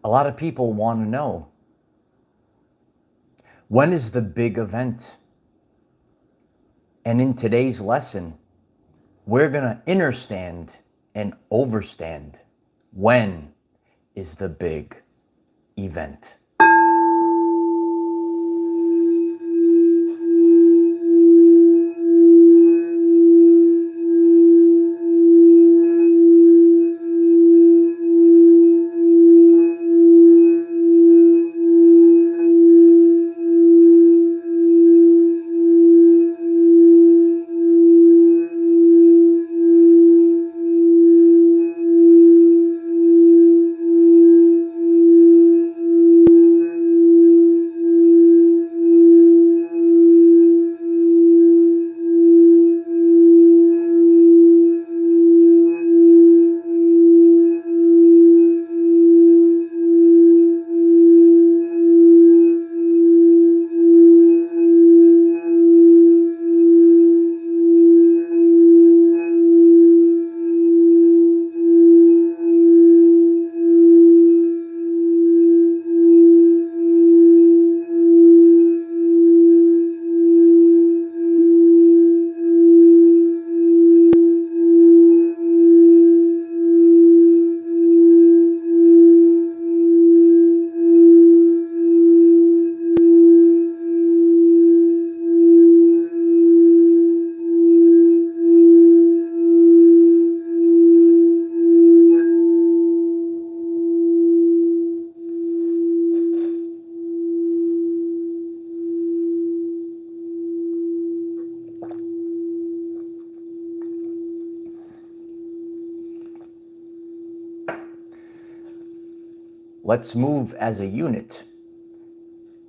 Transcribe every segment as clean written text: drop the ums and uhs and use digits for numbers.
A lot of people want to know, when is the big event? And in today's lesson, we're going to understand and overstand, when is the big event. Let's move as a unit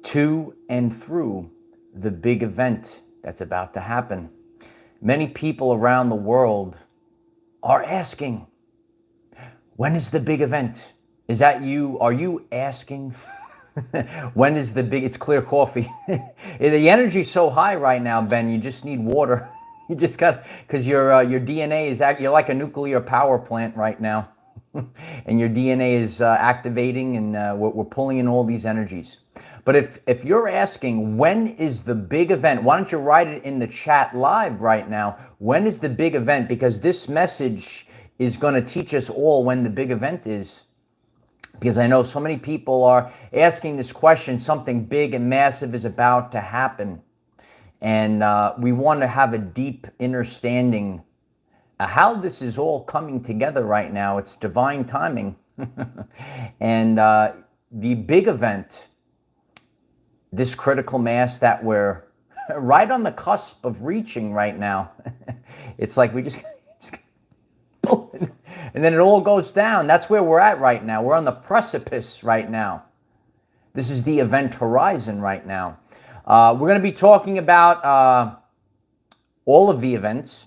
to and through the big event that's about to happen. Many people around the world are asking, when is the big event? Is that you? Are you asking? When is the big, it's clear coffee. The energy's so high right now, Ben, you just need water. You just got, because your DNA is, you're like a nuclear power plant right now. And your DNA is activating, and we're pulling in all these energies. But if you're asking, when is the big event? Why don't you write it in the chat live right now? When is the big event? Because this message is going to teach us all when the big event is. Because I know so many people are asking this question, something big and massive is about to happen. And we want to have a deep understanding how this is all coming together right now. It's divine timing. And the big event, this critical mass that we're right on the cusp of reaching right now. It's like we just and then it all goes down. That's where we're at right now. We're on the precipice right now. This is the event horizon right now. We're going to be talking about all of the events.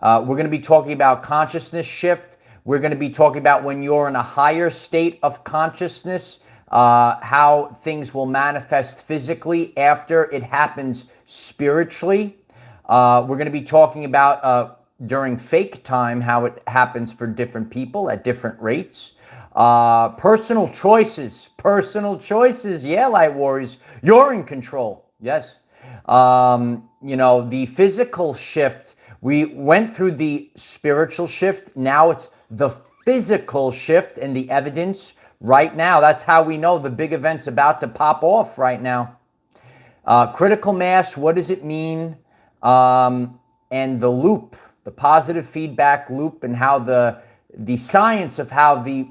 We're going to be talking about consciousness shift. We're going to be talking about when you're in a higher state of consciousness, how things will manifest physically after it happens spiritually. We're going to be talking about during fake time, how it happens for different people at different rates. Personal choices. Yeah, Light Warriors, you're in control. Yes. You know, the physical shift, we went through the spiritual shift. Now it's the physical shift, and the evidence right now. That's how we know the big event's about to pop off right now. Critical mass, what does it mean? And the loop, the positive feedback loop, and how the science of how the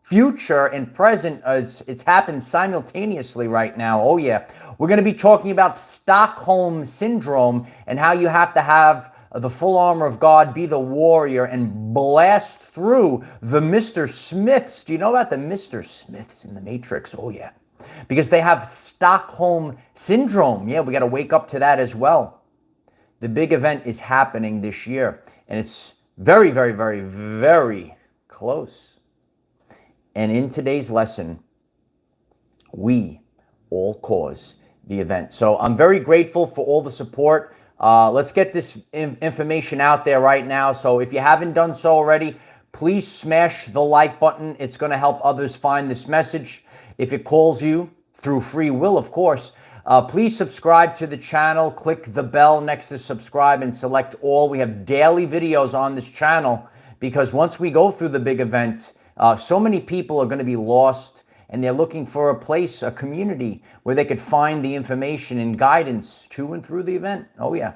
future and present it's happened simultaneously right now. Oh yeah, we're going to be talking about Stockholm syndrome and how you have to have the full armor of God, be the warrior, and blast through the Mr. Smiths. Do you know about the Mr. Smiths in the Matrix? Oh yeah, because they have Stockholm syndrome. Yeah, we got to wake up to that as well. The big event is happening this year, and it's very, very, very, very close. And in today's lesson, we all cause the event. So I'm very grateful for all the support. Let's get this information out there right now. So if you haven't done so already, please smash the like button. It's going to help others find this message. If it calls you, through free will, of course, please subscribe to the channel. Click the bell next to subscribe and select all. We have daily videos on this channel because once we go through the big event, so many people are going to be lost and they're looking for a place, a community where they could find the information and guidance to and through the event. Oh, yeah.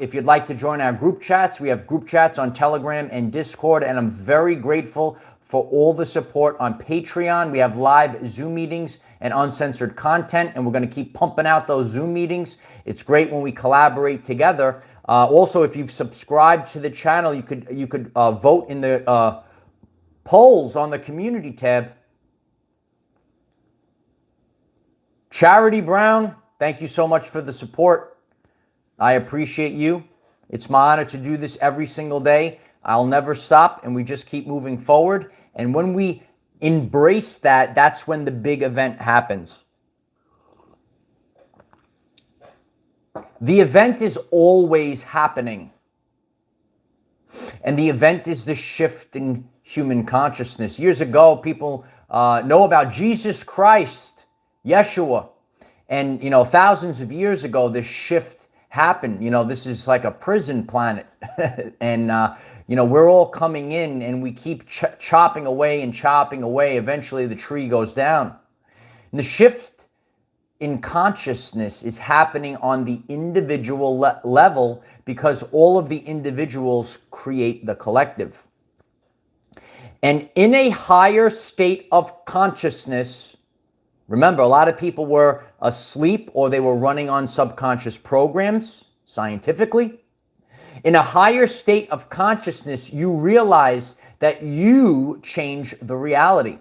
If you'd like to join our group chats, we have group chats on Telegram and Discord, and I'm very grateful for all the support on Patreon. We have live Zoom meetings and uncensored content, and we're going to keep pumping out those Zoom meetings. It's great when we collaborate together. Also, if you've subscribed to the channel, you could vote in the polls on the community tab. Charity Brown, thank you so much for the support. I appreciate you. It's my honor to do this every single day. I'll never stop, and we just keep moving forward. And when we embrace that, that's when the big event happens. The event is always happening. And the event is the shift in human consciousness. Years ago, people know about Jesus Christ, Yeshua. And, thousands of years ago, this shift happened. This is like a prison planet. And, we're all coming in and we keep chopping away and chopping away. Eventually, the tree goes down. And the shift in consciousness is happening on the individual level because all of the individuals create the collective. And in a higher state of consciousness, remember, a lot of people were asleep or they were running on subconscious programs, scientifically. In a higher state of consciousness, you realize that you change the reality.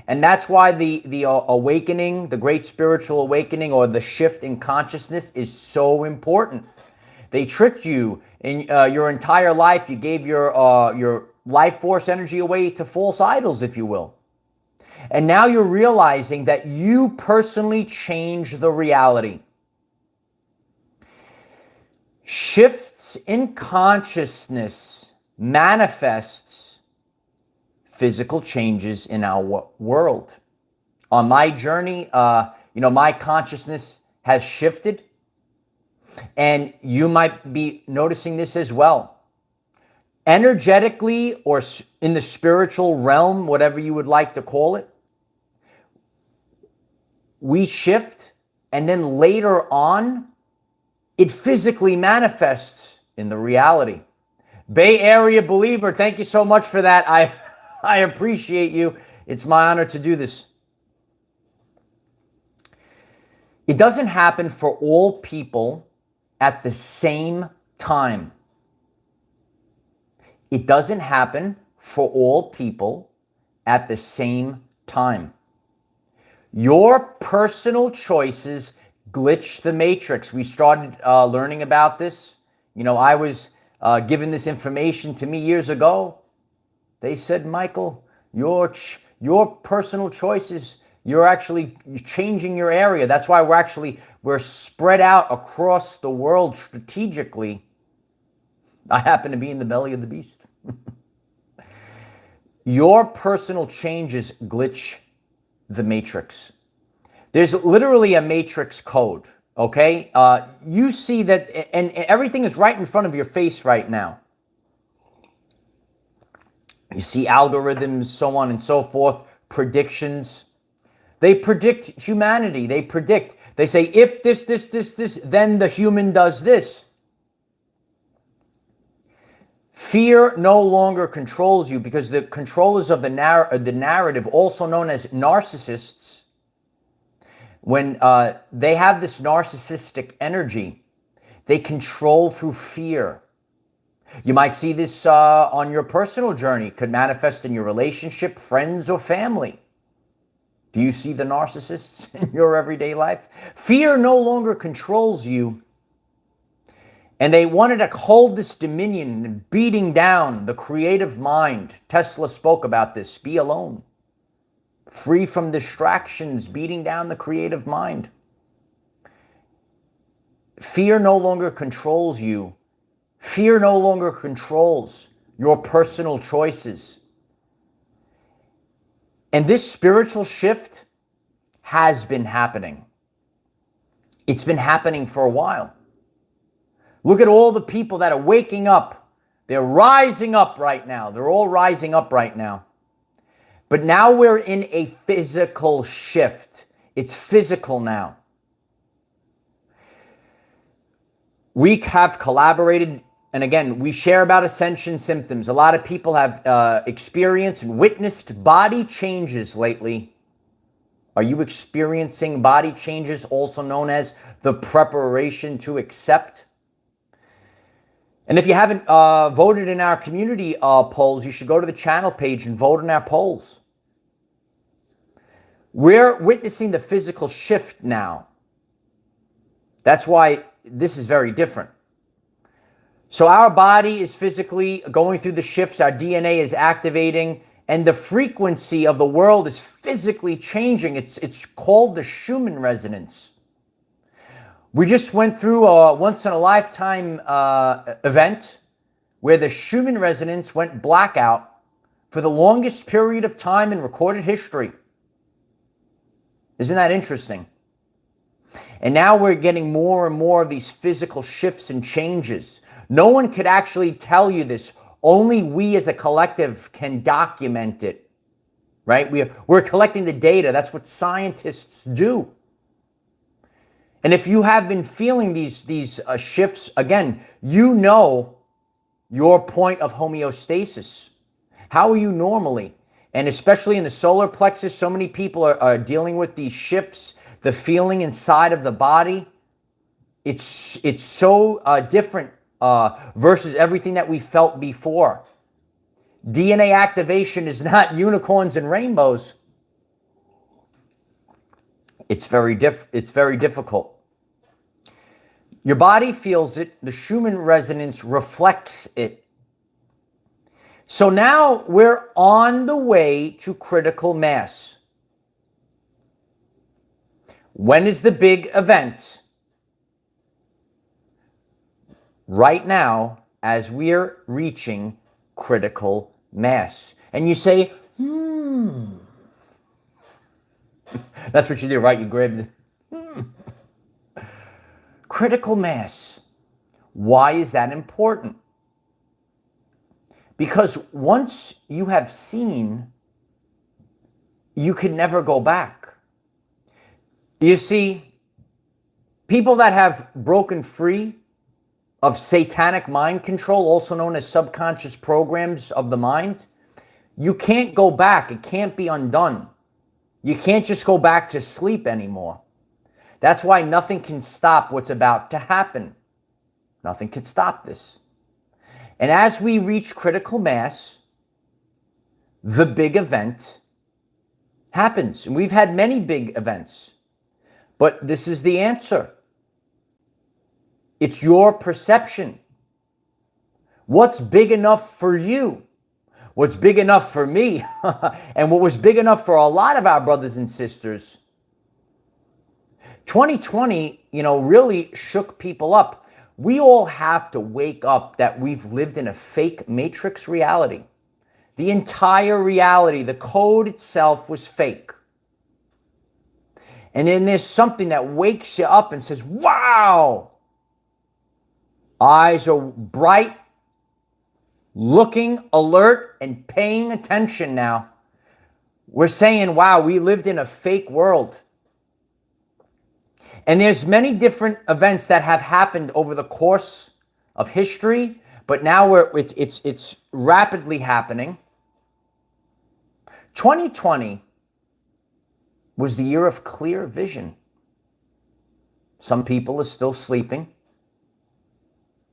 And that's why the awakening, the great spiritual awakening or the shift in consciousness is so important. They tricked you in your entire life. You gave your life force energy away to false idols, if you will. And now you're realizing that you personally change the reality. Shifts in consciousness manifests physical changes in our world. On my journey, my consciousness has shifted, and you might be noticing this as well. Energetically or in the spiritual realm, whatever you would like to call it, we shift, and then later on, it physically manifests in the reality. Bay Area believer, thank you so much for that. I appreciate you. It's my honor to do this. It doesn't happen for all people at the same time. It doesn't happen for all people at the same time. Your personal choices glitch the matrix. We started learning about this. I was given this information to me years ago. They said, Michael, your personal choices, you're actually changing your area. That's why we're spread out across the world strategically. I happen to be in the belly of the beast. Your personal changes glitch the matrix. There's literally a matrix code, okay? You see that, and everything is right in front of your face right now. You see algorithms, so on and so forth, predictions. They predict humanity. They say, if this, then the human does this. Fear no longer controls you because the controllers of the narrative, also known as narcissists, when they have this narcissistic energy, they control through fear. You might see this on your personal journey. It could manifest in your relationship, friends, or family. Do you see the narcissists in your everyday life? Fear no longer controls you. And they wanted to hold this dominion and beating down the creative mind. Tesla spoke about this. Be alone. Free from distractions, beating down the creative mind. Fear no longer controls you. Fear no longer controls your personal choices. And this spiritual shift has been happening. It's been happening for a while. Look at all the people that are waking up. They're rising up right now. They're all rising up right now. But now we're in a physical shift. It's physical now. We have collaborated, and again, we share about Ascension symptoms. A lot of people have experienced and witnessed body changes lately. Are you experiencing body changes, also known as the preparation to accept? And if you haven't voted in our community polls, you should go to the channel page and vote in our polls. We're witnessing the physical shift now. That's why this is very different. So our body is physically going through the shifts, our DNA is activating, and the frequency of the world is physically changing. It's called the Schumann resonance. We just went through a once-in-a-lifetime event where the Schumann resonance went blackout for the longest period of time in recorded history. Isn't that interesting? And now we're getting more and more of these physical shifts and changes. No one could actually tell you this. Only we as a collective can document it, right? We're collecting the data. That's what scientists do. And if you have been feeling these shifts, again, you know your point of homeostasis. How are you normally? And especially in the solar plexus, so many people are dealing with these shifts, the feeling inside of the body. It's so different versus everything that we felt before. DNA activation is not unicorns and rainbows. It's very difficult. Your body feels it. The Schumann resonance reflects it. So now we're on the way to critical mass. When is the big event? Right now, as we're reaching critical mass. And you say, That's what you do, right? You grab the critical mass. Why is that important? Because once you have seen, you can never go back. You see, people that have broken free of satanic mind control, also known as subconscious programs of the mind, you can't go back. It can't be undone. You can't just go back to sleep anymore. That's why nothing can stop what's about to happen. Nothing can stop this. And as we reach critical mass, the big event happens. And we've had many big events. But this is the answer. It's your perception. What's big enough for you? What's big enough for me? And what was big enough for a lot of our brothers and sisters? 2020, really shook people up. We all have to wake up that we've lived in a fake matrix reality. The entire reality, the code itself was fake. And then there's something that wakes you up and says, wow! Eyes are bright, looking, alert, and paying attention now. We're saying, wow, we lived in a fake world. And there's many different events that have happened over the course of history, but now it's rapidly happening. 2020 was the year of clear vision. Some people are still sleeping.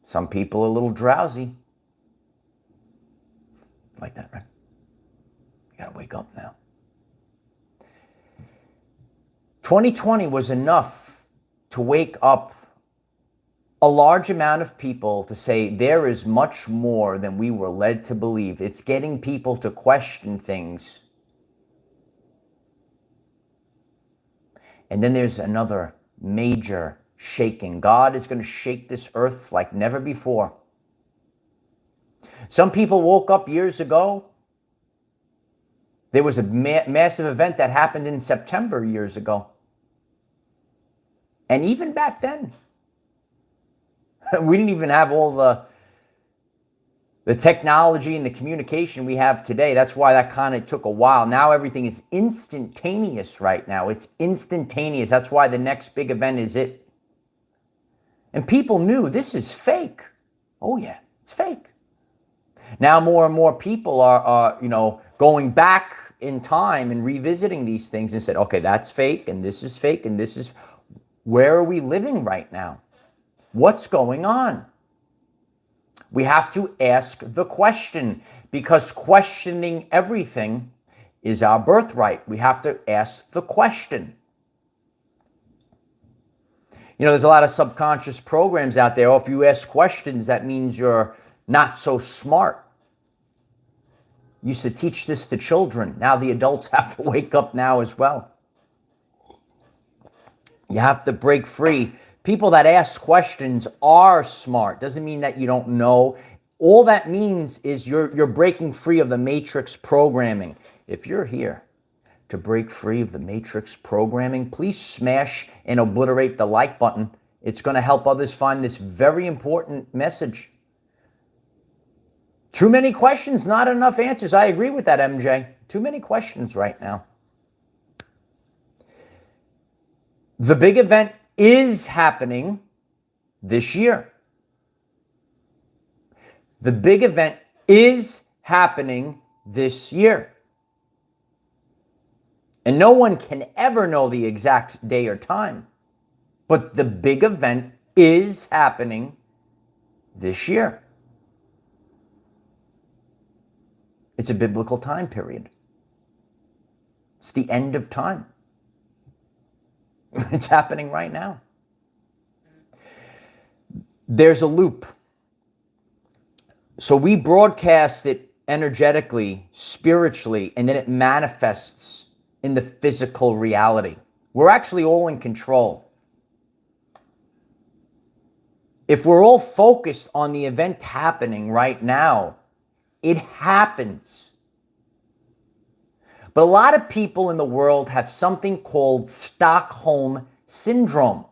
Some people are a little drowsy. Like that, right? You gotta wake up now. 2020 was enough to wake up a large amount of people to say there is much more than we were led to believe. It's getting people to question things. And then there's another major shaking. God is going to shake this earth like never before. Some people woke up years ago. There was a massive event that happened in September years ago. And even back then, we didn't even have all the technology and the communication we have today. That's why that kind of took a while. Now everything is instantaneous right now. It's instantaneous. That's why the next big event is it. And people knew this is fake. Oh yeah, it's fake. Now more and more people are going back in time and revisiting these things and said, okay, that's fake and this is fake and this is... Where are we living right now? What's going on? We have to ask the question, because questioning everything is our birthright. We have to ask the question. There's a lot of subconscious programs out there. Oh, if you ask questions, that means you're not so smart. Used to teach this to children. Now the adults have to wake up now as well. You have to break free. People that ask questions are smart. Doesn't mean that you don't know. All that means is you're breaking free of the matrix programming. If you're here to break free of the matrix programming, please smash and obliterate the like button. It's going to help others find this very important message. Too many questions, not enough answers. I agree with that, MJ. Too many questions right now. The big event is happening this year. The big event is happening this year. And no one can ever know the exact day or time. But the big event is happening this year. It's a biblical time period. It's the end of time. It's happening right now. There's a loop. So we broadcast it energetically, spiritually, and then it manifests in the physical reality. We're actually all in control. If we're all focused on the event happening right now, it happens. But a lot of people in the world have something called Stockholm Syndrome.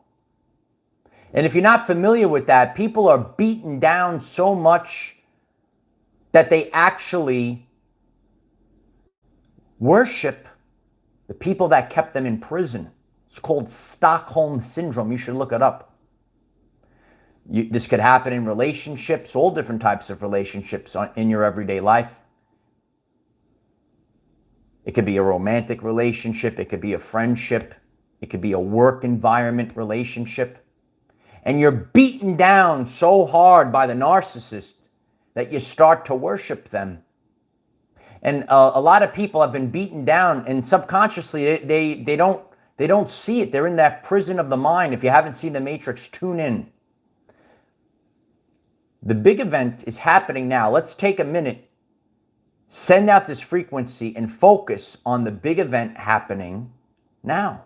And if you're not familiar with that, people are beaten down so much that they actually worship the people that kept them in prison. It's called Stockholm Syndrome. You should look it up. This could happen in relationships, all different types of relationships in your everyday life. It could be a romantic relationship. It could be a friendship. It could be a work environment relationship. And you're beaten down so hard by the narcissist that you start to worship them. And a lot of people have been beaten down, and subconsciously they don't see it. They're in that prison of the mind. If you haven't seen The Matrix, tune in. The big event is happening now. Let's take a minute, send out this frequency, and focus on the big event happening now.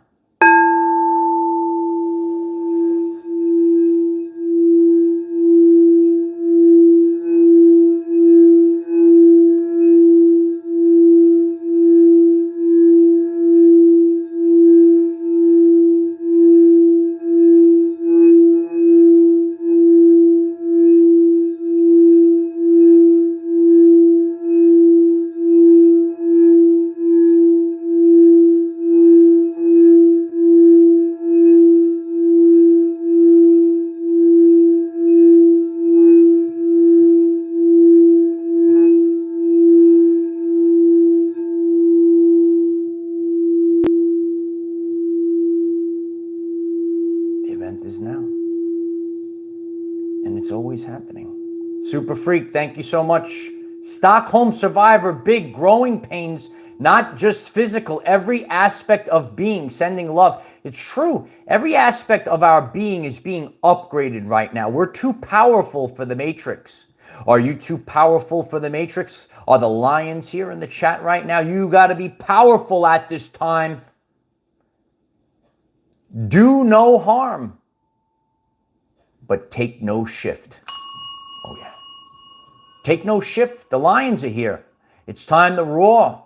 Is now. And it's always happening. Super Freak, thank you so much. Stockholm Survivor, big growing pains, not just physical, every aspect of being, sending love. It's true. Every aspect of our being is being upgraded right now. We're too powerful for the Matrix. Are you too powerful for the Matrix? Are the lions here in the chat right now? You got to be powerful at this time. Do no harm, but take no shift. Oh yeah. Take no shift. The lions are here. It's time to roar.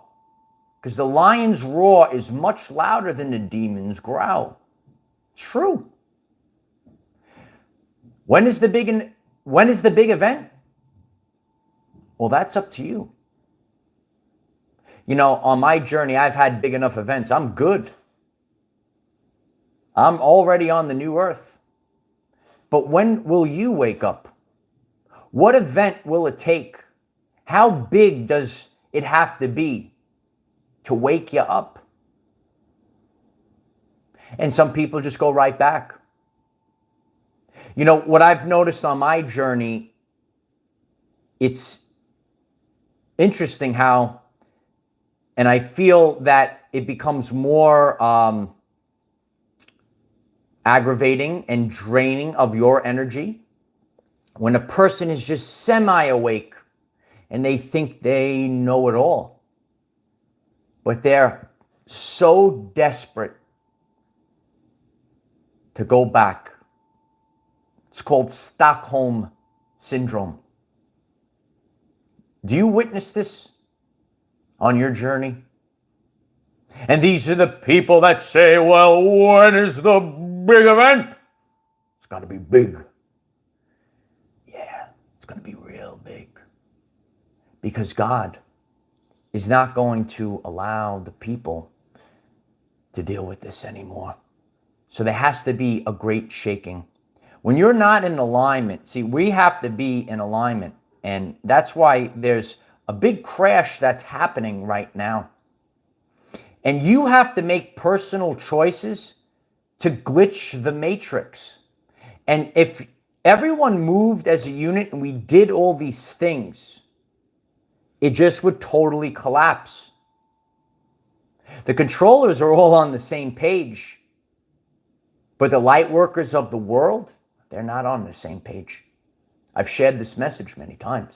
Because the lion's roar is much louder than the demon's growl. True. When is the big event? Well, that's up to you. You know, on my journey, I've had big enough events. I'm good. I'm already on the new earth. But when will you wake up? What event will it take? How big does it have to be to wake you up? And some people just go right back. You know, what I've noticed on my journey, it's interesting how, and I feel that it becomes more aggravating and draining of your energy when a person is just semi-awake and they think they know it all. But they're so desperate to go back. It's called Stockholm Syndrome. Do you witness this on your journey? And these are the people that say, well, when is the big event? It's got to be big. Yeah, it's going to be real big. Because God is not going to allow the people to deal with this anymore. So there has to be a great shaking. When you're not in alignment, see, we have to be in alignment. And that's why there's a big crash that's happening right now. And you have to make personal choices to glitch the matrix. And if everyone moved as a unit and we did all these things, it just would totally collapse. The controllers are all on the same page, but the light workers of the world, they're not on the same page. I've shared this message many times.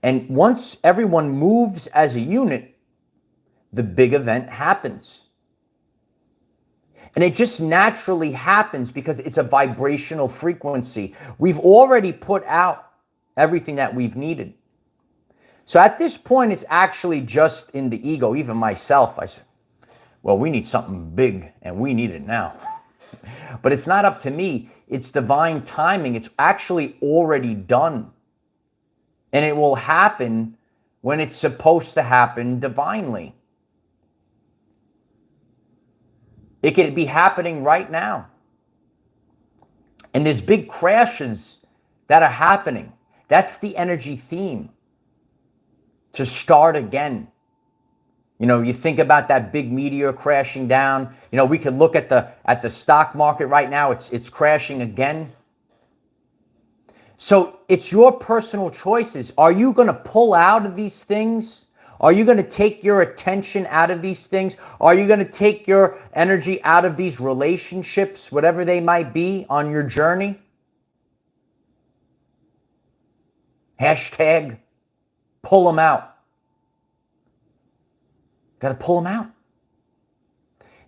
And once everyone moves as a unit, the big event happens. And it just naturally happens because it's a vibrational frequency. We've already put out everything that we've needed. So at this point, it's actually just in the ego. Even myself, I said, well, we need something big and we need it now. But it's not up to me. It's divine timing. It's actually already done. And it will happen when it's supposed to happen divinely. It could be happening right now. And there's big crashes that are happening. That's the energy theme. To start again. You know, you think about that big meteor crashing down. You know, we could look at the stock market right now. It's crashing again. So it's your personal choices. Are you going to pull out of these things? Are you going to take your attention out of these things? Are you going to take your energy out of these relationships, whatever they might be, on your journey? Hashtag pull them out. Got to pull them out.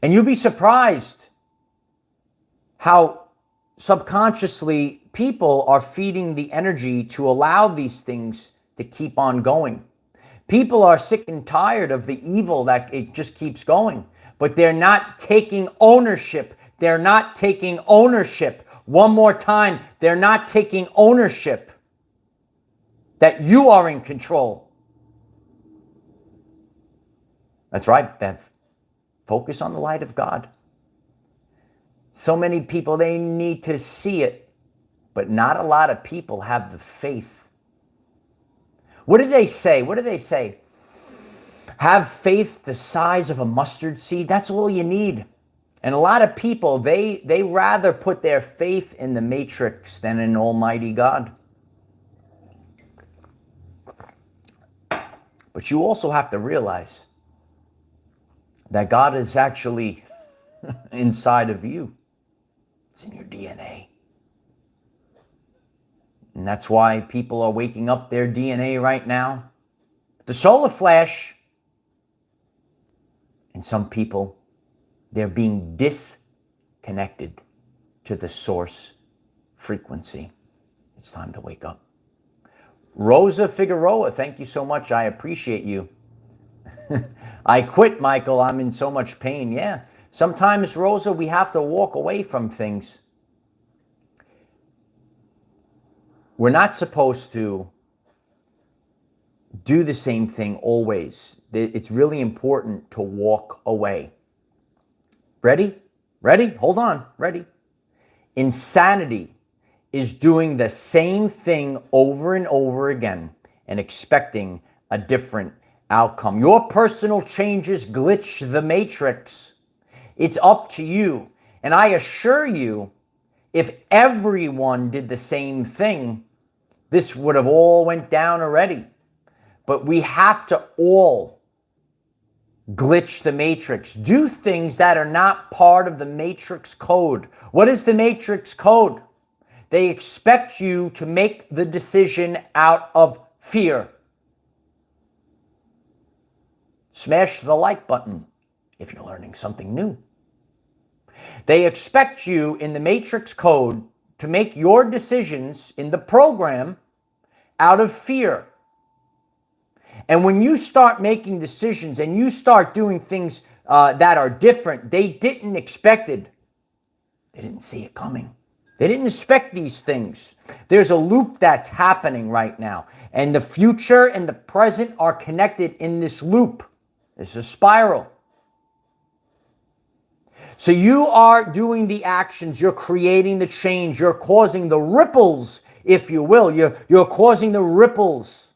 And you'll be surprised how subconsciously people are feeding the energy to allow these things to keep on going. People are sick and tired of the evil that it just keeps going, but they're not taking ownership. They're not taking ownership. One more time, they're not taking ownership that you are in control. That's right, Bev. Focus on the light of God. So many people, they need to see it, but not a lot of people have the faith. What did they say? What did they say? Have faith the size of a mustard seed. That's all you need. And a lot of people, they rather put their faith in the matrix than in Almighty God. But you also have to realize that God is actually inside of you. It's in your DNA. And that's why people are waking up their DNA right now. The solar flash. And some people, they're being disconnected to the source frequency. It's time to wake up. Rosa Figueroa, thank you so much. I appreciate you. I quit, Michael. I'm in so much pain. Yeah. Sometimes, Rosa, we have to walk away from things. We're not supposed to do the same thing always. It's really important to walk away. Ready? Ready? Hold on. Ready? Insanity is doing the same thing over and over again and expecting a different outcome. Your personal changes glitch the matrix. It's up to you. And I assure you, if everyone did the same thing, this would have all went down already. But we have to all glitch the matrix. Do things that are not part of the matrix code. What is the matrix code? They expect you to make the decision out of fear. Smash the like button if you're learning something new. They expect you in the matrix code to make your decisions in the program out of fear. And when you start making decisions and you start doing things that are different, they didn't expect it. They didn't see it coming. They didn't expect these things. There's a loop that's happening right now. And the future and the present are connected in this loop. It's a spiral. So you are doing the actions. You're creating the change. You're causing the ripples, if you will. You're causing the ripples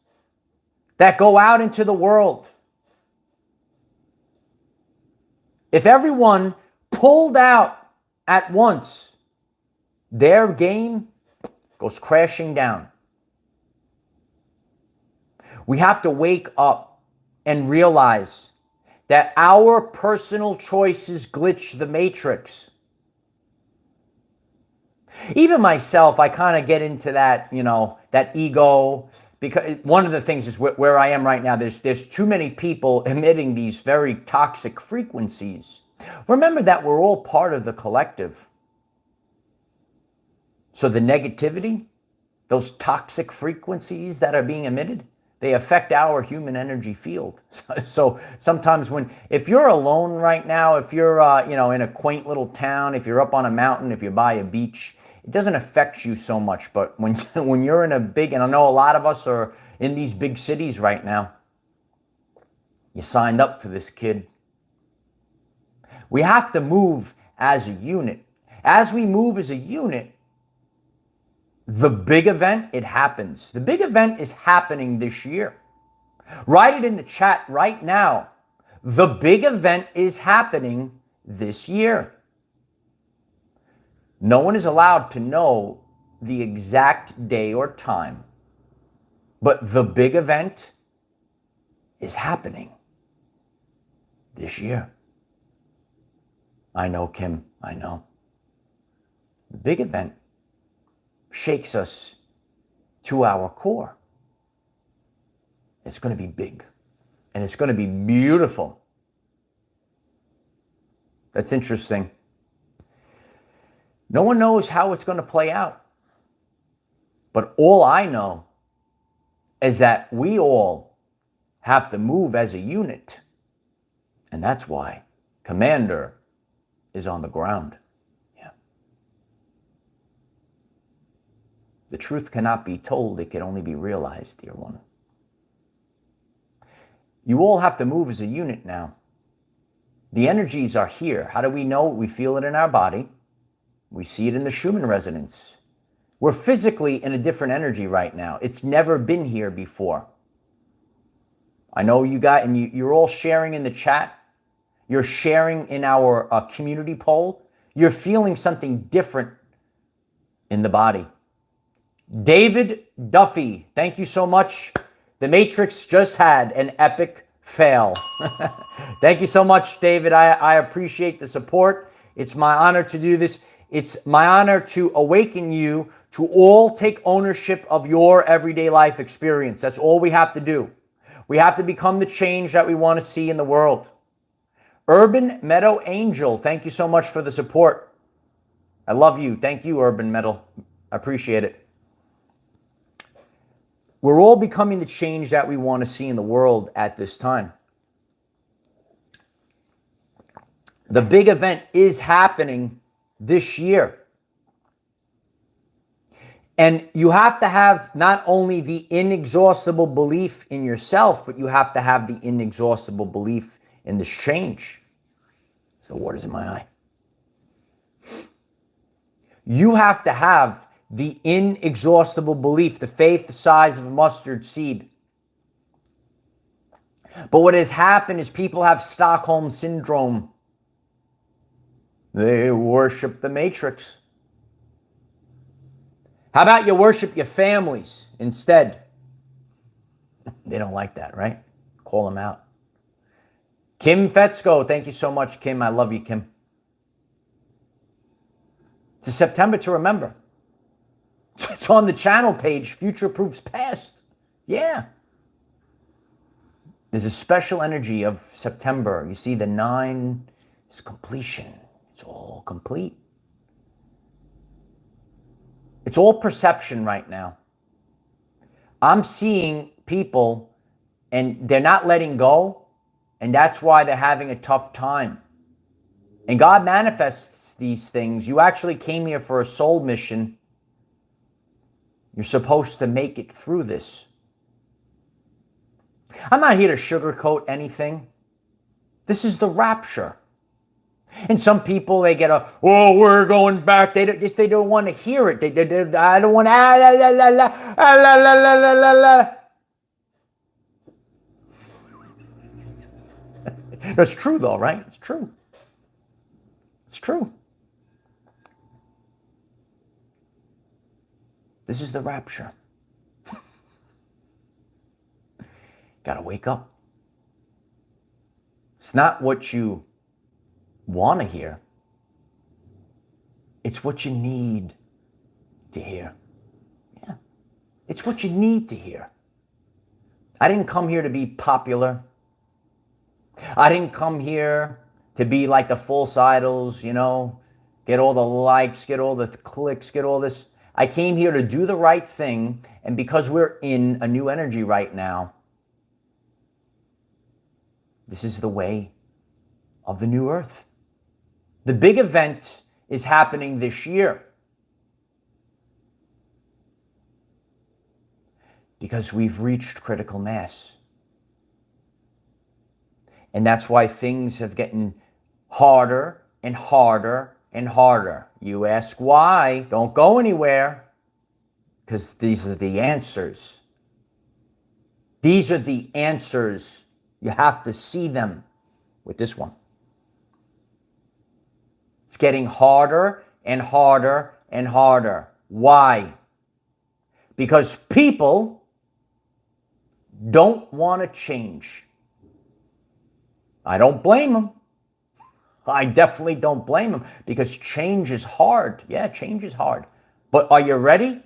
that go out into the world. If everyone pulled out at once, their game goes crashing down. We have to wake up and realize that our personal choices glitch the matrix. Even myself, I kind of get into that, that ego. Because one of the things is where I am right now, there's too many people emitting these very toxic frequencies. Remember that we're all part of the collective. So the negativity, those toxic frequencies that are being emitted, they affect our human energy field. So sometimes if you're alone right now, if you're in a quaint little town, if you're up on a mountain, if you're by a beach, it doesn't affect you so much. But when you're in a big, and I know a lot of us are in these big cities right now, you signed up for this, kid. We have to move as a unit. As we move as a unit, the big event, it happens. The big event is happening this year. Write it in the chat right now. The big event is happening this year. No one is allowed to know the exact day or time, but the big event is happening this year. I know, Kim, I know. The big event shakes us to our core. It's going to be big, and it's going to be beautiful. That's interesting. No one knows how it's going to play out. But all I know is that we all have to move as a unit. And that's why Commander is on the ground. Yeah. The truth cannot be told. It can only be realized, dear one. You all have to move as a unit now. The energies are here. How do we know? We feel it in our body. We see it in the Schumann resonance. We're physically in a different energy right now. It's never been here before. I know you got, and you're all sharing in the chat. You're sharing in our community poll. You're feeling something different in the body. David Duffy, thank you so much. The Matrix just had an epic fail. Thank you so much, David. I appreciate the support. It's my honor to do this. It's my honor to awaken you to all take ownership of your everyday life experience. That's all we have to do. We have to become the change that we want to see in the world. Urban Meadow Angel, thank you so much for the support. I love you. Thank you, Urban Meadow. I appreciate it. We're all becoming the change that we want to see in the world at this time. The big event is happening this year. And you have to have not only the inexhaustible belief in yourself, but you have to have the inexhaustible belief in this change. So the water's in my eye. You have to have the inexhaustible belief, the faith the size of a mustard seed. But what has happened is people have Stockholm syndrome. They worship the matrix. How about you worship your families instead? They don't like that, right? Call them out. Kim Fetzko, thank you so much, Kim. I love you, Kim. It's a September to remember. It's on the channel page, Future Proofs Past. Yeah. There's a special energy of September. You see the 9 is completion. It's all complete. It's all perception right now. I'm seeing people and they're not letting go, and that's why they're having a tough time. And God manifests these things. You actually came here for a soul mission. You're supposed to make it through this. I'm not here to sugarcoat anything. This is the rapture. And some people, they get oh, we're going back. They don't want to hear it. I don't want to, la, la, la, la, la, la, la, la, la. That's true though, right? It's true. It's true. This is the rapture. Gotta wake up. It's not what you want to hear. It's what you need to hear. Yeah. It's what you need to hear. I didn't come here to be popular. I didn't come here to be like the false idols, you know, get all the likes, get all the clicks, get all this. I came here to do the right thing, and because we're in a new energy right now, this is the way of the new earth. The big event is happening this year because we've reached critical mass. And that's why things have gotten harder and harder and harder. You ask why? Don't go anywhere, because these are the answers. These are the answers. You have to see them with this one. It's getting harder and harder and harder. Why? Because people don't want to change. I don't blame them. I definitely don't blame them, because change is hard. Yeah, change is hard. But are you ready?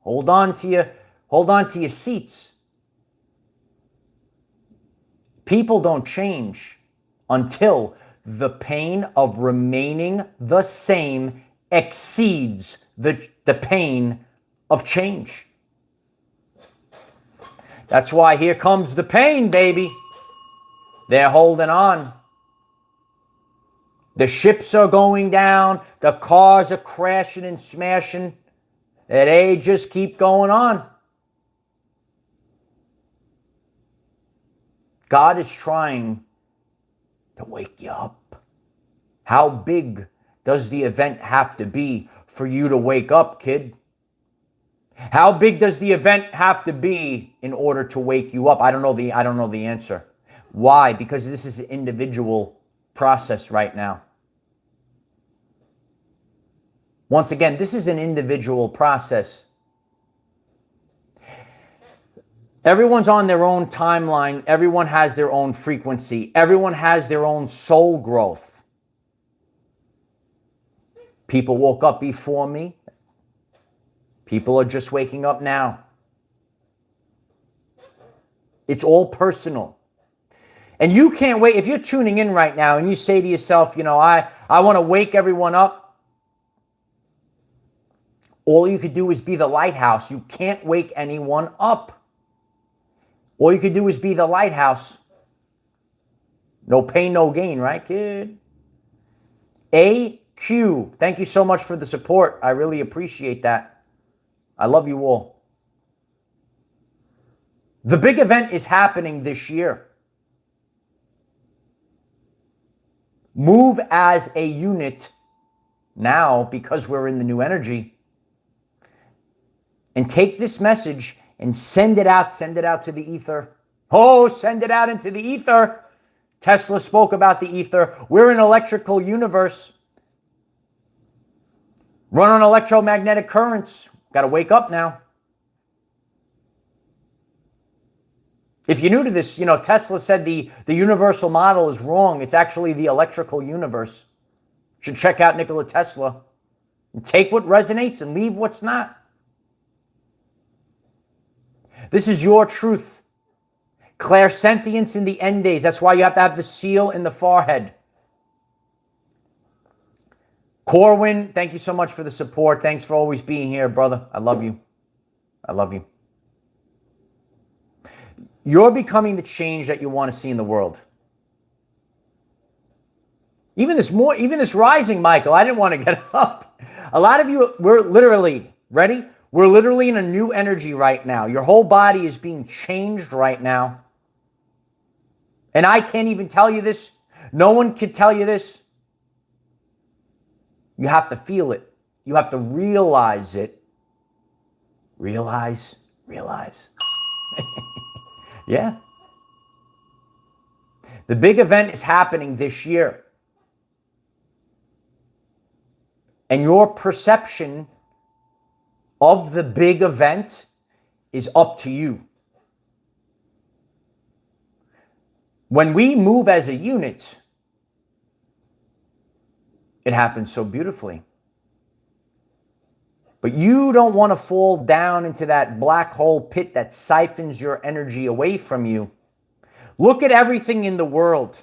Hold on to your seats. People don't change until the pain of remaining the same exceeds the pain of change. That's why here comes the pain, baby. They're holding on. The ships are going down. The cars are crashing and smashing. And they just keep going on. God is trying to wake you up. How big does the event have to be for you to wake up, kid? How big does the event have to be in order to wake you up? I don't know the answer. Why? Because this is an individual process right now. Once again, this is an individual process. Everyone's on their own timeline. Everyone has their own frequency. Everyone has their own soul growth. People woke up before me. People are just waking up now. It's all personal. And you can't wait. If you're tuning in right now and you say to yourself, you know, I want to wake everyone up. All you could do is be the lighthouse. You can't wake anyone up. All you could do is be the lighthouse. No pain, no gain, right, kid? AQ, thank you so much for the support. I really appreciate that. I love you all. The big event is happening this year. Move as a unit now, because we're in the new energy. And take this message and send it out to the ether. Oh, send it out into the ether. Tesla spoke about the ether. We're an electrical universe. Run on electromagnetic currents. Got to wake up now. If you're new to this, Tesla said the universal model is wrong. It's actually the electrical universe. You should check out Nikola Tesla. And take what resonates and leave what's not. This is your truth. Clairsentience in the end days. That's why you have to have the seal in the forehead. Corwin, thank you so much for the support. Thanks for always being here, brother. I love you. I love you. You're becoming the change that you want to see in the world. Even this rising, Michael, I didn't want to get up. A lot of you, we're literally, ready? We're literally in a new energy right now. Your whole body is being changed right now. And I can't even tell you this. No one can tell you this. You have to feel it. You have to realize it. Realize. Yeah. The big event is happening this year. And your perception of the big event is up to you. When we move as a unit, it happens so beautifully. But you don't want to fall down into that black hole pit that siphons your energy away from you. Look at everything in the world.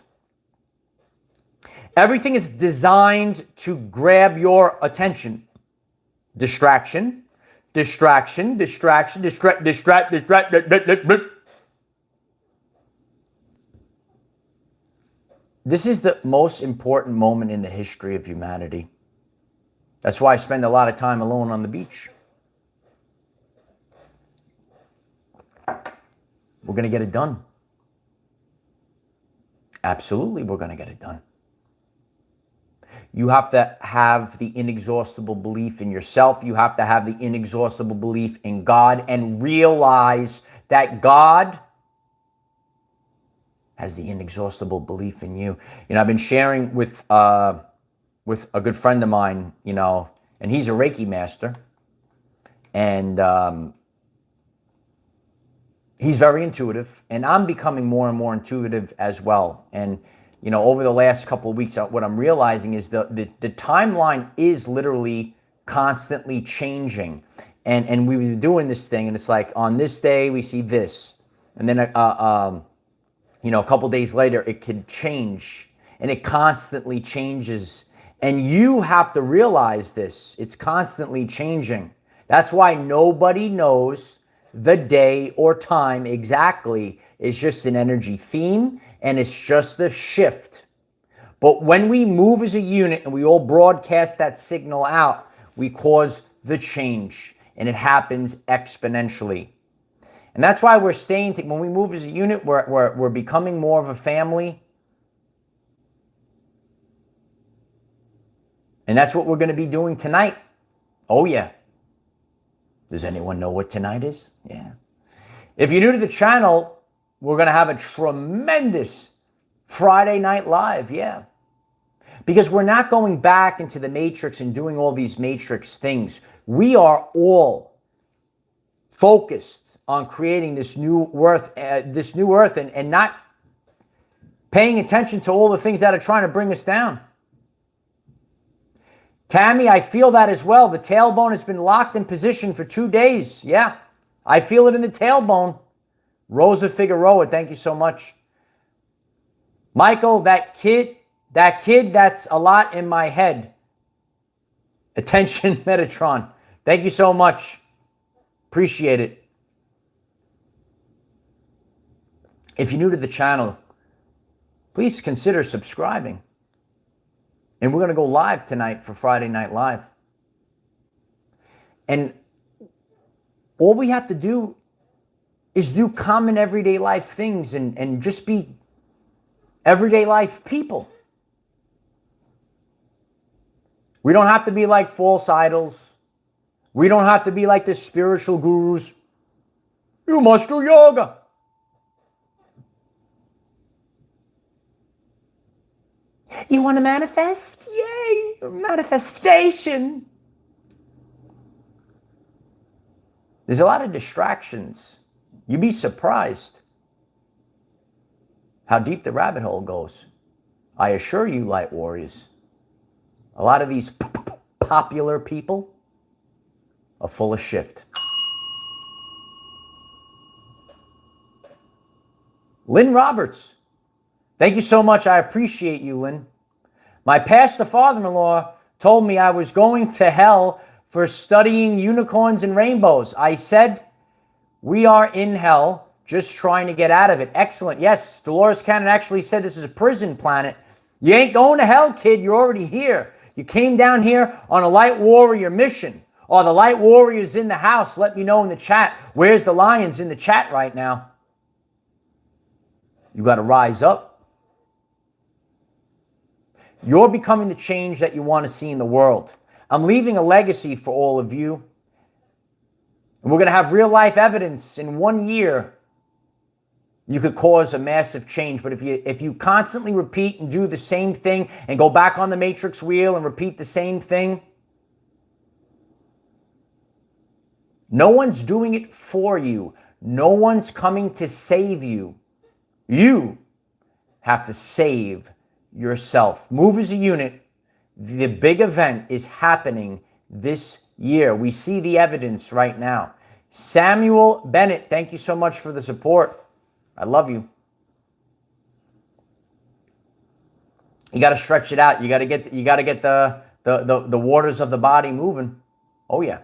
Everything is designed to grab your attention. Distraction. This is the most important moment in the history of humanity. That's why I spend a lot of time alone on the beach. We're going to get it done. Absolutely, we're going to get it done. You have to have the inexhaustible belief in yourself. You have to have the inexhaustible belief in God and realize that God has the inexhaustible belief in you. I've been sharing with a good friend of mine, and he's a Reiki master. And he's very intuitive. And I'm becoming more and more intuitive as well. And over the last couple of weeks, what I'm realizing is the timeline is literally constantly changing. And we were doing this thing, and it's like, on this day, we see this. And then, a couple days later, it could change. And it constantly changes. And you have to realize this. It's constantly changing. That's why nobody knows the day or time exactly. It's just an energy theme. And it's just a shift. But when we move as a unit and we all broadcast that signal out, we cause the change. And it happens exponentially. And that's why we're staying, when we move as a unit, we're becoming more of a family. And that's what we're going to be doing tonight. Oh, yeah. Does anyone know what tonight is? Yeah. If you're new to the channel, we're going to have a tremendous Friday Night Live, yeah. Because we're not going back into the matrix and doing all these matrix things. We are all focused on creating this new earth, and not paying attention to all the things that are trying to bring us down. Tammy, I feel that as well. The tailbone has been locked in position for 2 days. Yeah, I feel it in the tailbone. Rosa Figueroa, thank you so much. Michael, that kid that's a lot in my head. Attention, Metatron. Thank you so much. Appreciate it. If you're new to the channel, please consider subscribing. And we're going to go live tonight for Friday Night Live. And all we have to do is do common everyday life things and just be everyday life people. We don't have to be like false idols. We don't have to be like the spiritual gurus. You must do yoga. You want to manifest? Yay! Manifestation. There's a lot of distractions. You'd be surprised how deep the rabbit hole goes. I assure you, light warriors, a lot of these popular people are full of shit. Lynn Roberts. Thank you so much. I appreciate you, Lynn. My pastor father-in-law told me I was going to hell for studying unicorns and rainbows. I said, we are in hell, just trying to get out of it. Excellent. Yes, Dolores Cannon actually said this is a prison planet. You ain't going to hell, kid. You're already here. You came down here on a light warrior mission. Oh, the light warriors in the house. Let me know in the chat. Where's the lions in the chat right now? You got to rise up. You're becoming the change that you want to see in the world. I'm leaving a legacy for all of you. And we're going to have real life evidence in 1 year. You could cause a massive change. But if you constantly repeat and do the same thing and go back on the matrix wheel and repeat the same thing, no one's doing it for you. No one's coming to save you. You have to save yourself. Move as a unit. The big event is happening this year. We see the evidence right now. Samuel Bennett, thank you so much for the support. I love you. You got to stretch it out. You got to get the waters of the body moving. Oh yeah.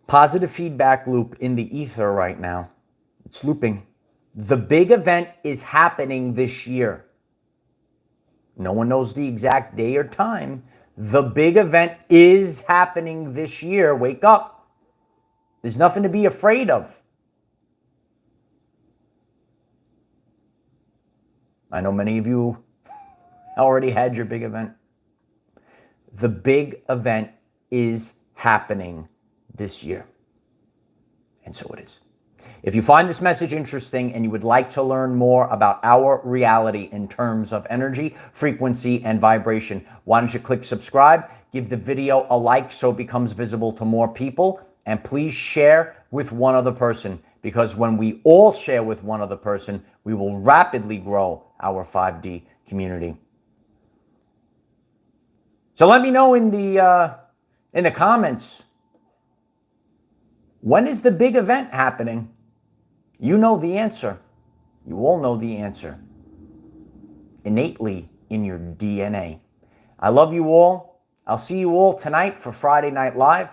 Positive feedback loop in the ether right now. It's looping. The big event is happening this year. No one knows the exact day or time. The big event is happening this year. Wake up. There's nothing to be afraid of. I know many of you already had your big event. The big event is happening this year. And so it is. If you find this message interesting and you would like to learn more about our reality in terms of energy, frequency, and vibration, why don't you click subscribe, give the video a like so it becomes visible to more people, and please share with one other person, because when we all share with one other person, we will rapidly grow our 5D community. So let me know in the comments, when is the big event happening? You know the answer. You all know the answer. Innately in your DNA. I love you all. I'll see you all tonight for Friday Night Live.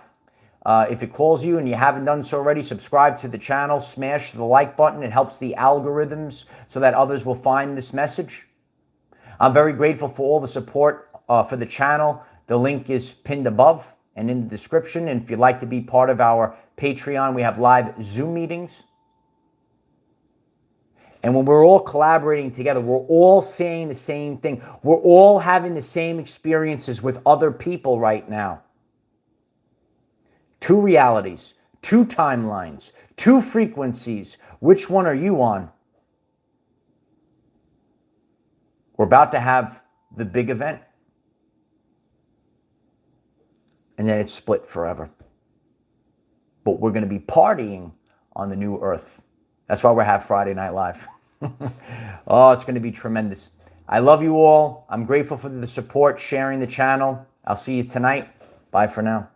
If it calls you and you haven't done so already, subscribe to the channel. Smash the like button. It helps the algorithms so that others will find this message. I'm very grateful for all the support for the channel. The link is pinned above and in the description. And if you'd like to be part of our Patreon, we have live Zoom meetings. And when we're all collaborating together, we're all saying the same thing. We're all having the same experiences with other people right now. Two realities, two timelines, two frequencies. Which one are you on? We're about to have the big event. And then it's split forever. But we're going to be partying on the new earth. That's why we have Friday Night Live. Oh, it's going to be tremendous. I love you all. I'm grateful for the support, sharing the channel. I'll see you tonight. Bye for now.